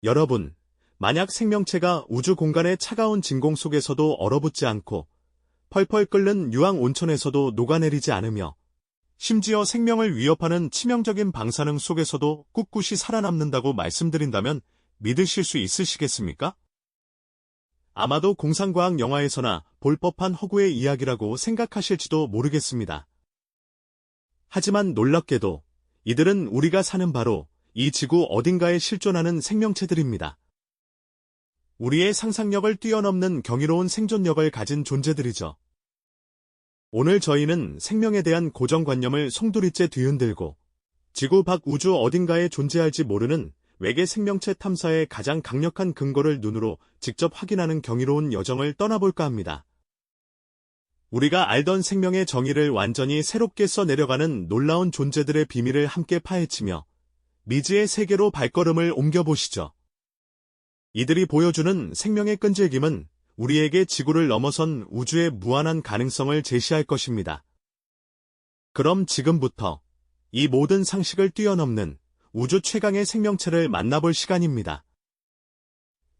여러분, 만약 생명체가 우주 공간의 차가운 진공 속에서도 얼어붙지 않고 펄펄 끓는 유황 온천에서도 녹아내리지 않으며 심지어 생명을 위협하는 치명적인 방사능 속에서도 꿋꿋이 살아남는다고 말씀드린다면 믿으실 수 있으시겠습니까? 아마도 공상과학 영화에서나 볼 법한 허구의 이야기라고 생각하실지도 모르겠습니다. 하지만 놀랍게도 이들은 우리가 사는 바로 이 지구 어딘가에 실존하는 생명체들입니다. 우리의 상상력을 뛰어넘는 경이로운 생존력을 가진 존재들이죠. 오늘 저희는 생명에 대한 고정관념을 송두리째 뒤흔들고 지구 밖 우주 어딘가에 존재할지 모르는 외계 생명체 탐사의 가장 강력한 근거를 눈으로 직접 확인하는 경이로운 여정을 떠나볼까 합니다. 우리가 알던 생명의 정의를 완전히 새롭게 써내려가는 놀라운 존재들의 비밀을 함께 파헤치며 미지의 세계로 발걸음을 옮겨보시죠. 이들이 보여주는 생명의 끈질김은 우리에게 지구를 넘어선 우주의 무한한 가능성을 제시할 것입니다. 그럼 지금부터 이 모든 상식을 뛰어넘는 우주 최강의 생명체를 만나볼 시간입니다.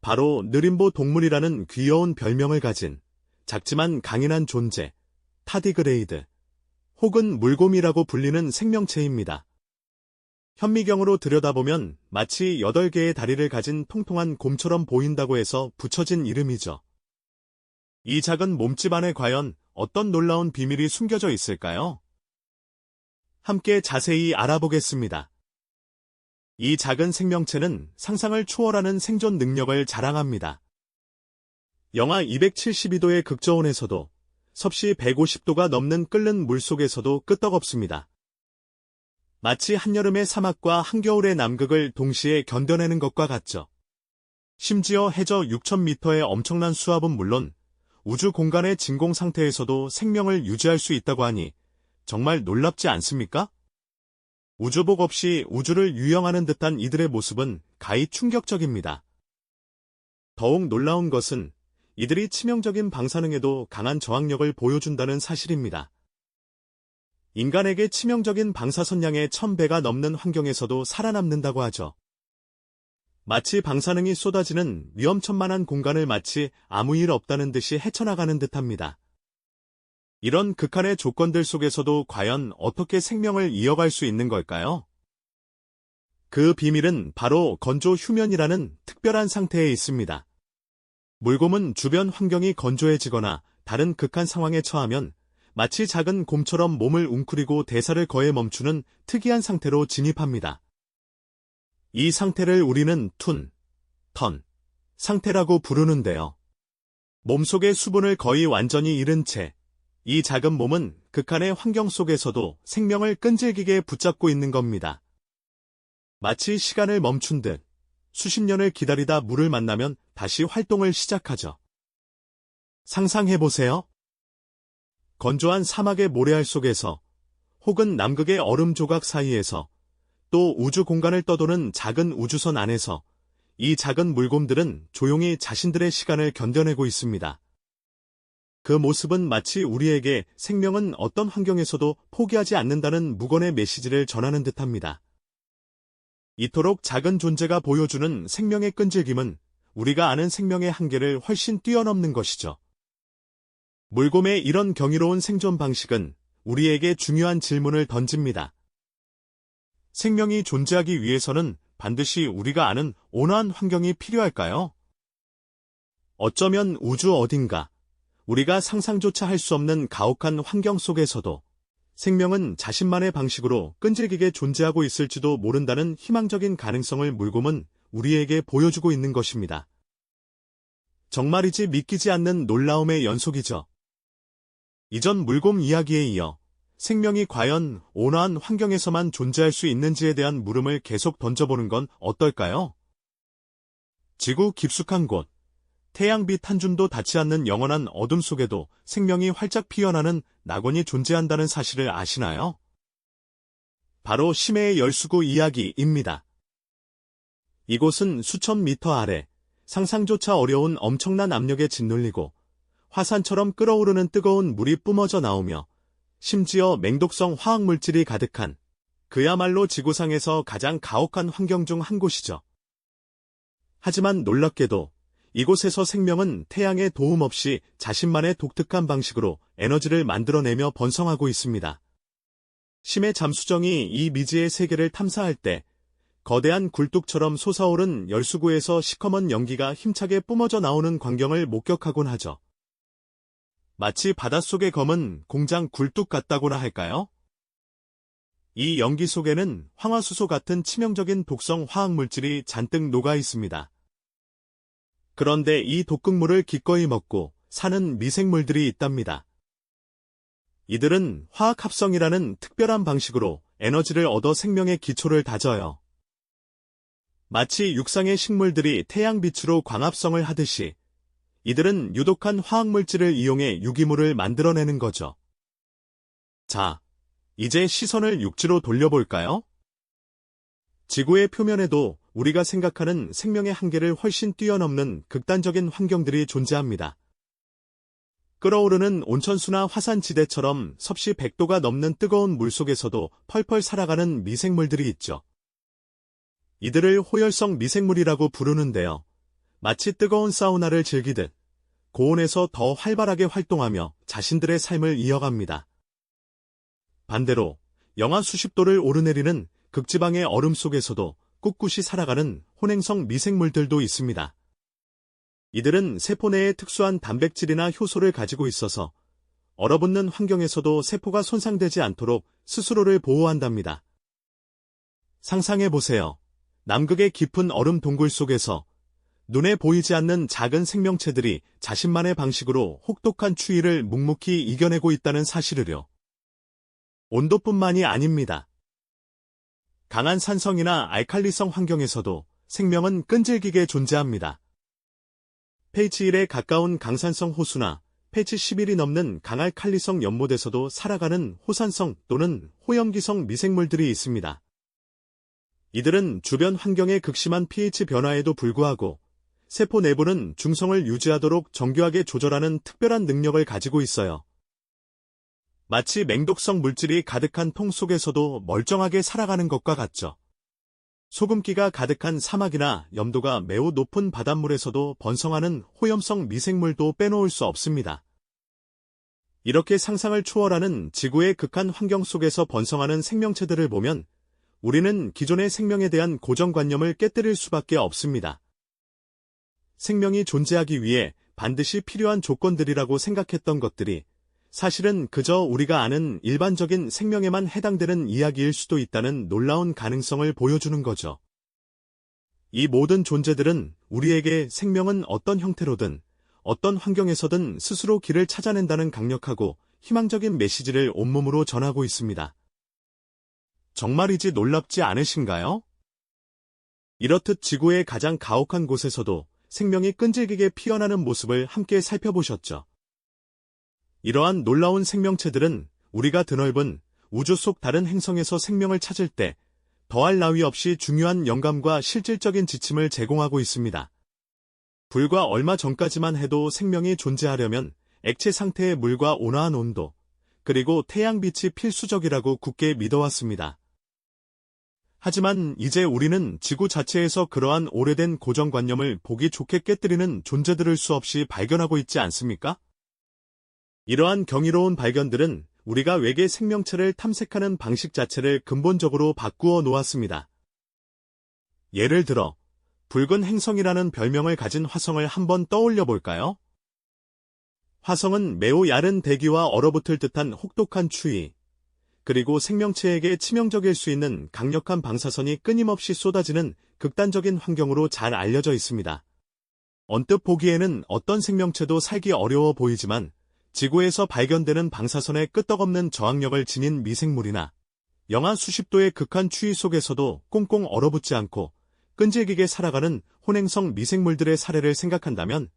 바로 느림보 동물이라는 귀여운 별명을 가진 작지만 강인한 존재, 타디그레이드, 혹은 물곰이라고 불리는 생명체입니다. 현미경으로 들여다보면 마치 8개의 다리를 가진 통통한 곰처럼 보인다고 해서 붙여진 이름이죠. 이 작은 몸집 안에 과연 어떤 놀라운 비밀이 숨겨져 있을까요? 함께 자세히 알아보겠습니다. 이 작은 생명체는 상상을 초월하는 생존 능력을 자랑합니다. 영하 272도의 극저온에서도 섭씨 150도가 넘는 끓는 물속에서도 끄떡없습니다. 마치 한여름의 사막과 한겨울의 남극을 동시에 견뎌내는 것과 같죠. 심지어 해저 6,000m의 엄청난 수압은 물론 우주 공간의 진공 상태에서도 생명을 유지할 수 있다고 하니 정말 놀랍지 않습니까? 우주복 없이 우주를 유영하는 듯한 이들의 모습은 가히 충격적입니다. 더욱 놀라운 것은 이들이 치명적인 방사능에도 강한 저항력을 보여준다는 사실입니다. 인간에게 치명적인 방사선량의 1000배가 넘는 환경에서도 살아남는다고 하죠. 마치 방사능이 쏟아지는 위험천만한 공간을 마치 아무 일 없다는 듯이 헤쳐나가는 듯합니다. 이런 극한의 조건들 속에서도 과연 어떻게 생명을 이어갈 수 있는 걸까요? 그 비밀은 바로 건조 휴면이라는 특별한 상태에 있습니다. 물곰은 주변 환경이 건조해지거나 다른 극한 상황에 처하면 마치 작은 곰처럼 몸을 웅크리고 대사를 거해 멈추는 특이한 상태로 진입합니다. 이 상태를 우리는 턴 상태라고 부르는데요. 몸속의 수분을 거의 완전히 잃은 채 이 작은 몸은 극한의 환경 속에서도 생명을 끈질기게 붙잡고 있는 겁니다. 마치 시간을 멈춘 듯 수십 년을 기다리다 물을 만나면 다시 활동을 시작하죠. 상상해보세요. 건조한 사막의 모래알 속에서 혹은 남극의 얼음 조각 사이에서 또 우주 공간을 떠도는 작은 우주선 안에서 이 작은 물곰들은 조용히 자신들의 시간을 견뎌내고 있습니다. 그 모습은 마치 우리에게 생명은 어떤 환경에서도 포기하지 않는다는 무건의 메시지를 전하는 듯합니다. 이토록 작은 존재가 보여주는 생명의 끈질김은 우리가 아는 생명의 한계를 훨씬 뛰어넘는 것이죠. 물곰의 이런 경이로운 생존 방식은 우리에게 중요한 질문을 던집니다. 생명이 존재하기 위해서는 반드시 우리가 아는 온화한 환경이 필요할까요? 어쩌면 우주 어딘가 우리가 상상조차 할 수 없는 가혹한 환경 속에서도 생명은 자신만의 방식으로 끈질기게 존재하고 있을지도 모른다는 희망적인 가능성을 물곰은 우리에게 보여주고 있는 것입니다. 정말이지 믿기지 않는 놀라움의 연속이죠. 이전 물곰 이야기에 이어 생명이 과연 온화한 환경에서만 존재할 수 있는지에 대한 물음을 계속 던져보는 건 어떨까요? 지구 깊숙한 곳, 태양빛 한 줌도 닿지 않는 영원한 어둠 속에도 생명이 활짝 피어나는 낙원이 존재한다는 사실을 아시나요? 바로 심해의 열수구 이야기입니다. 이곳은 수천 미터 아래 상상조차 어려운 엄청난 압력에 짓눌리고 화산처럼 끓어오르는 뜨거운 물이 뿜어져 나오며 심지어 맹독성 화학물질이 가득한 그야말로 지구상에서 가장 가혹한 환경 중 한 곳이죠. 하지만 놀랍게도 이곳에서 생명은 태양의 도움 없이 자신만의 독특한 방식으로 에너지를 만들어내며 번성하고 있습니다. 심해 잠수정이 이 미지의 세계를 탐사할 때 거대한 굴뚝처럼 솟아오른 열수구에서 시커먼 연기가 힘차게 뿜어져 나오는 광경을 목격하곤 하죠. 마치 바닷속의 검은 공장 굴뚝 같다고나 할까요? 이 연기 속에는 황화수소 같은 치명적인 독성 화학물질이 잔뜩 녹아 있습니다. 그런데 이 독극물을 기꺼이 먹고 사는 미생물들이 있답니다. 이들은 화학합성이라는 특별한 방식으로 에너지를 얻어 생명의 기초를 다져요. 마치 육상의 식물들이 태양빛으로 광합성을 하듯이 이들은 유독한 화학물질을 이용해 유기물을 만들어내는 거죠. 자, 이제 시선을 육지로 돌려볼까요? 지구의 표면에도 우리가 생각하는 생명의 한계를 훨씬 뛰어넘는 극단적인 환경들이 존재합니다. 끓어오르는 온천수나 화산지대처럼 섭씨 100도가 넘는 뜨거운 물속에서도 펄펄 살아가는 미생물들이 있죠. 이들을 호열성 미생물이라고 부르는데요. 마치 뜨거운 사우나를 즐기듯 고온에서 더 활발하게 활동하며 자신들의 삶을 이어갑니다. 반대로 영하 수십 도를 오르내리는 극지방의 얼음 속에서도 꿋꿋이 살아가는 혼행성 미생물들도 있습니다. 이들은 세포 내에 특수한 단백질이나 효소를 가지고 있어서 얼어붙는 환경에서도 세포가 손상되지 않도록 스스로를 보호한답니다. 상상해보세요. 남극의 깊은 얼음 동굴 속에서 눈에 보이지 않는 작은 생명체들이 자신만의 방식으로 혹독한 추위를 묵묵히 이겨내고 있다는 사실을요. 온도뿐만이 아닙니다. 강한 산성이나 알칼리성 환경에서도 생명은 끈질기게 존재합니다. pH 1에 가까운 강산성 호수나 pH 11이 넘는 강알칼리성 연못에서도 살아가는 호산성 또는 호염기성 미생물들이 있습니다. 이들은 주변 환경의 극심한 pH 변화에도 불구하고 세포 내부는 중성을 유지하도록 정교하게 조절하는 특별한 능력을 가지고 있어요. 마치 맹독성 물질이 가득한 통 속에서도 멀쩡하게 살아가는 것과 같죠. 소금기가 가득한 사막이나 염도가 매우 높은 바닷물에서도 번성하는 호염성 미생물도 빼놓을 수 없습니다. 이렇게 상상을 초월하는 지구의 극한 환경 속에서 번성하는 생명체들을 보면 우리는 기존의 생명에 대한 고정관념을 깨뜨릴 수밖에 없습니다. 생명이 존재하기 위해 반드시 필요한 조건들이라고 생각했던 것들이 사실은 그저 우리가 아는 일반적인 생명에만 해당되는 이야기일 수도 있다는 놀라운 가능성을 보여주는 거죠. 이 모든 존재들은 우리에게 생명은 어떤 형태로든 어떤 환경에서든 스스로 길을 찾아낸다는 강력하고 희망적인 메시지를 온몸으로 전하고 있습니다. 정말이지 놀랍지 않으신가요? 이렇듯 지구의 가장 가혹한 곳에서도 생명이 끈질기게 피어나는 모습을 함께 살펴보셨죠. 이러한 놀라운 생명체들은 우리가 드넓은 우주 속 다른 행성에서 생명을 찾을 때 더할 나위 없이 중요한 영감과 실질적인 지침을 제공하고 있습니다. 불과 얼마 전까지만 해도 생명이 존재하려면 액체 상태의 물과 온화한 온도, 그리고 태양빛이 필수적이라고 굳게 믿어왔습니다. 하지만 이제 우리는 지구 자체에서 그러한 오래된 고정관념을 보기 좋게 깨뜨리는 존재들을 수없이 발견하고 있지 않습니까? 이러한 경이로운 발견들은 우리가 외계 생명체를 탐색하는 방식 자체를 근본적으로 바꾸어 놓았습니다. 예를 들어, 붉은 행성이라는 별명을 가진 화성을 한번 떠올려 볼까요? 화성은 매우 얇은 대기와 얼어붙을 듯한 혹독한 추위, 그리고 생명체에게 치명적일 수 있는 강력한 방사선이 끊임없이 쏟아지는 극단적인 환경으로 잘 알려져 있습니다. 언뜻 보기에는 어떤 생명체도 살기 어려워 보이지만 지구에서 발견되는 방사선의 끄떡없는 저항력을 지닌 미생물이나 영하 수십 도의 극한 추위 속에서도 꽁꽁 얼어붙지 않고 끈질기게 살아가는 혼행성 미생물들의 사례를 생각한다면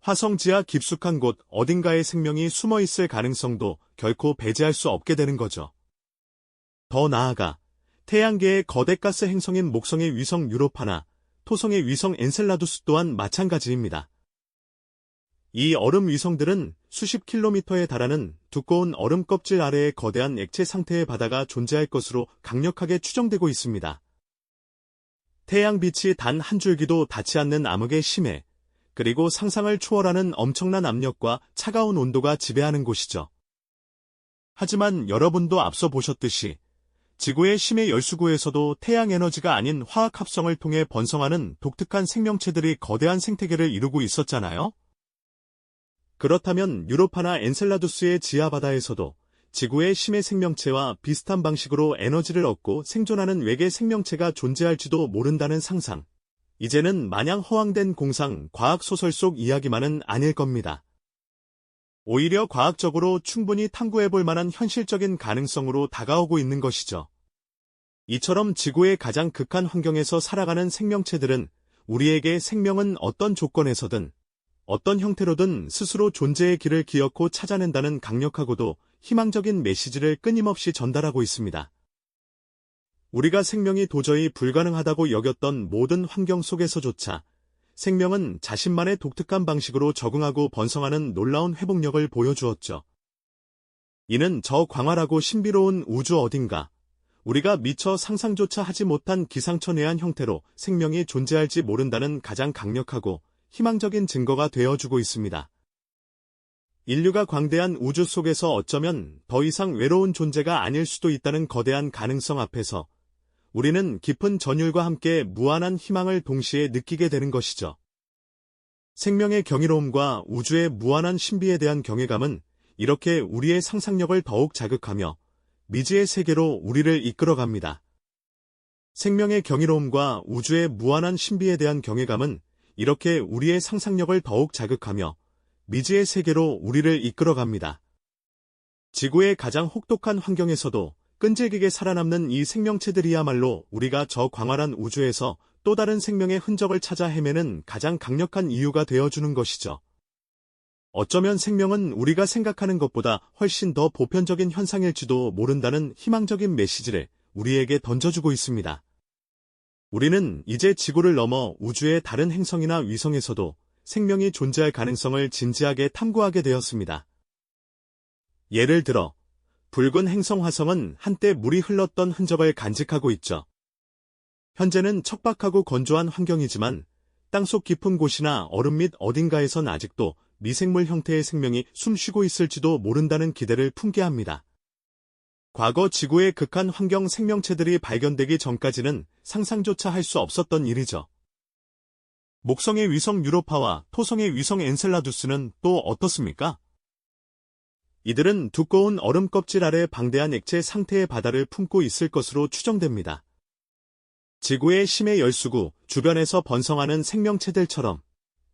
화성 지하 깊숙한 곳 어딘가에 생명이 숨어 있을 가능성도 결코 배제할 수 없게 되는 거죠. 더 나아가 태양계의 거대 가스 행성인 목성의 위성 유로파나 토성의 위성 엔셀라두스 또한 마찬가지입니다. 이 얼음 위성들은 수십 킬로미터에 달하는 두꺼운 얼음 껍질 아래에 거대한 액체 상태의 바다가 존재할 것으로 강력하게 추정되고 있습니다. 태양빛이 단 한 줄기도 닿지 않는 암흑의 심해, 그리고 상상을 초월하는 엄청난 압력과 차가운 온도가 지배하는 곳이죠. 하지만 여러분도 앞서 보셨듯이 지구의 심해 열수구에서도 태양 에너지가 아닌 화학 합성을 통해 번성하는 독특한 생명체들이 거대한 생태계를 이루고 있었잖아요? 그렇다면 유로파나 엔셀라두스의 지하 바다에서도 지구의 심해 생명체와 비슷한 방식으로 에너지를 얻고 생존하는 외계 생명체가 존재할지도 모른다는 상상. 이제는 마냥 허황된 공상, 과학소설 속 이야기만은 아닐 겁니다. 오히려 과학적으로 충분히 탐구해볼 만한 현실적인 가능성으로 다가오고 있는 것이죠. 이처럼 지구의 가장 극한 환경에서 살아가는 생명체들은 우리에게 생명은 어떤 조건에서든 어떤 형태로든 스스로 존재의 길을 기어코 찾아낸다는 강력하고도 희망적인 메시지를 끊임없이 전달하고 있습니다. 우리가 생명이 도저히 불가능하다고 여겼던 모든 환경 속에서조차 생명은 자신만의 독특한 방식으로 적응하고 번성하는 놀라운 회복력을 보여주었죠. 이는 저 광활하고 신비로운 우주 어딘가, 우리가 미처 상상조차 하지 못한 기상천외한 형태로 생명이 존재할지 모른다는 가장 강력하고 희망적인 증거가 되어주고 있습니다. 인류가 광대한 우주 속에서 어쩌면 더 이상 외로운 존재가 아닐 수도 있다는 거대한 가능성 앞에서 우리는 깊은 전율과 함께 무한한 희망을 동시에 느끼게 되는 것이죠. 생명의 경이로움과 우주의 무한한 신비에 대한 경외감은 이렇게 우리의 상상력을 더욱 자극하며 미지의 세계로 우리를 이끌어갑니다. 생명의 경이로움과 우주의 무한한 신비에 대한 경외감은 이렇게 우리의 상상력을 더욱 자극하며 미지의 세계로 우리를 이끌어갑니다. 지구의 가장 혹독한 환경에서도 끈질기게 살아남는 이 생명체들이야말로 우리가 저 광활한 우주에서 또 다른 생명의 흔적을 찾아 헤매는 가장 강력한 이유가 되어주는 것이죠. 어쩌면 생명은 우리가 생각하는 것보다 훨씬 더 보편적인 현상일지도 모른다는 희망적인 메시지를 우리에게 던져주고 있습니다. 우리는 이제 지구를 넘어 우주의 다른 행성이나 위성에서도 생명이 존재할 가능성을 진지하게 탐구하게 되었습니다. 예를 들어, 붉은 행성 화성은 한때 물이 흘렀던 흔적을 간직하고 있죠. 현재는 척박하고 건조한 환경이지만 땅속 깊은 곳이나 얼음 밑 어딘가에선 아직도 미생물 형태의 생명이 숨쉬고 있을지도 모른다는 기대를 품게 합니다. 과거 지구의 극한 환경 생명체들이 발견되기 전까지는 상상조차 할 수 없었던 일이죠. 목성의 위성 유로파와 토성의 위성 엔셀라두스는 또 어떻습니까? 이들은 두꺼운 얼음 껍질 아래 방대한 액체 상태의 바다를 품고 있을 것으로 추정됩니다. 지구의 심해 열수구 주변에서 번성하는 생명체들처럼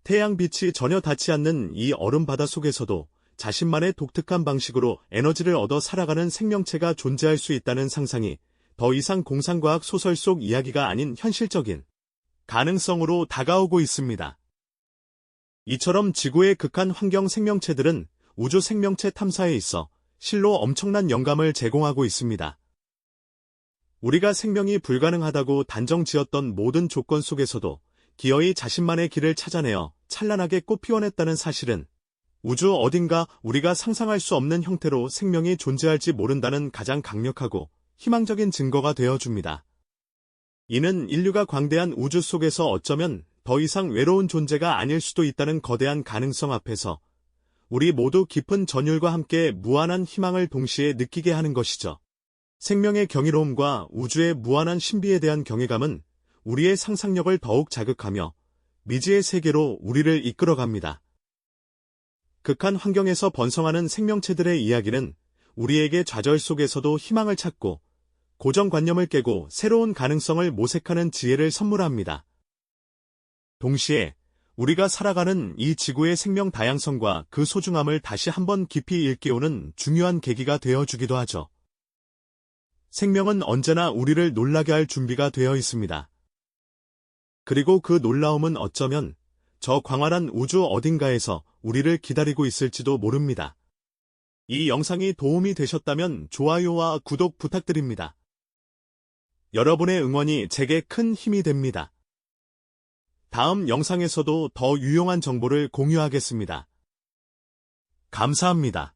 태양빛이 전혀 닿지 않는 이 얼음 바다 속에서도 자신만의 독특한 방식으로 에너지를 얻어 살아가는 생명체가 존재할 수 있다는 상상이 더 이상 공상과학 소설 속 이야기가 아닌 현실적인 가능성으로 다가오고 있습니다. 이처럼 지구의 극한 환경 생명체들은 우주 생명체 탐사에 있어 실로 엄청난 영감을 제공하고 있습니다. 우리가 생명이 불가능하다고 단정 지었던 모든 조건 속에서도 기어이 자신만의 길을 찾아내어 찬란하게 꽃피워냈다는 사실은 우주 어딘가 우리가 상상할 수 없는 형태로 생명이 존재할지 모른다는 가장 강력하고 희망적인 증거가 되어줍니다. 이는 인류가 광대한 우주 속에서 어쩌면 더 이상 외로운 존재가 아닐 수도 있다는 거대한 가능성 앞에서 우리 모두 깊은 전율과 함께 무한한 희망을 동시에 느끼게 하는 것이죠. 생명의 경이로움과 우주의 무한한 신비에 대한 경외감은 우리의 상상력을 더욱 자극하며 미지의 세계로 우리를 이끌어갑니다. 극한 환경에서 번성하는 생명체들의 이야기는 우리에게 좌절 속에서도 희망을 찾고 고정관념을 깨고 새로운 가능성을 모색하는 지혜를 선물합니다. 동시에 우리가 살아가는 이 지구의 생명 다양성과 그 소중함을 다시 한번 깊이 일깨우는 중요한 계기가 되어주기도 하죠. 생명은 언제나 우리를 놀라게 할 준비가 되어 있습니다. 그리고 그 놀라움은 어쩌면 저 광활한 우주 어딘가에서 우리를 기다리고 있을지도 모릅니다. 이 영상이 도움이 되셨다면 좋아요와 구독 부탁드립니다. 여러분의 응원이 제게 큰 힘이 됩니다. 다음 영상에서도 더 유용한 정보를 공유하겠습니다. 감사합니다.